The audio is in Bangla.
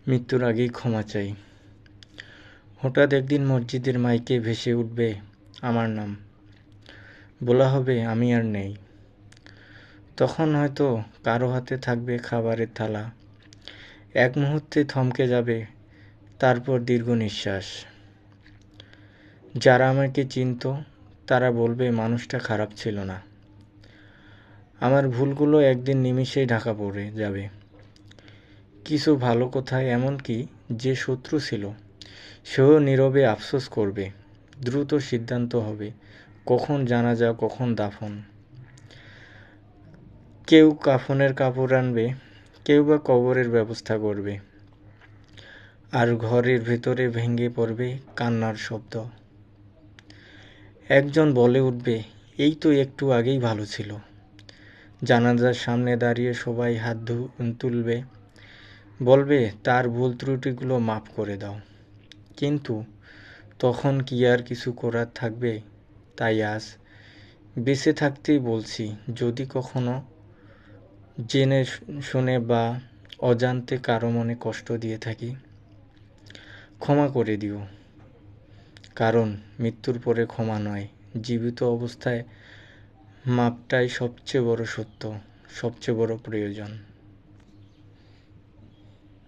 মৃত্যুর আগেই ক্ষমা চাই। হঠাৎ একদিন মসজিদের মাইকে ভেসে উঠবে আমার নাম, বলা হবে আমি আর নেই। তখন হয়তো কারো হাতে থাকবে খাবারের থালা, এক মুহূর্তে থমকে যাবে, তারপর দীর্ঘ নিঃশ্বাস। যারা আমাকে চিনত তারা বলবে মানুষটা খারাপ ছিল না। আমার ভুলগুলো একদিন নিমিষেই ঢাকা পড়ে যাবে। কিছু ভালো কথায়, এমনকি যে শত্রু ছিল সেও নীরবে আফসোস করবে। দ্রুত সিদ্ধান্ত হবে, কখন জানাজা কখন দাফন। কেউ কাফনের কাপড় আনবে, কেউ বা কবরের ব্যবস্থা করবে, আর ঘরের ভেতরে ভেঙে পড়বে কান্নার শব্দ। একজন বলে উঠবে, এই তো একটু আগেই ভালো ছিল। জানাজার সামনে দাঁড়িয়ে সবাই হাত তুলবে, বলবে তার ভুল ত্রুটিগুলো মাফ করে দাও। কিন্তু তখন কি আর কিছু করার থাকবে? তাই আজ বেঁচে থাকতেই বলছি, যদি কখনো জেনে শুনে বা অজান্তে কারো মনে কষ্ট দিয়ে থাকি, ক্ষমা করে দিও। কারণ মৃত্যুর পরে ক্ষমা নয়, জীবিত অবস্থায় মাপটাই সবচেয়ে বড় সত্য, সবচেয়ে বড় প্রয়োজন।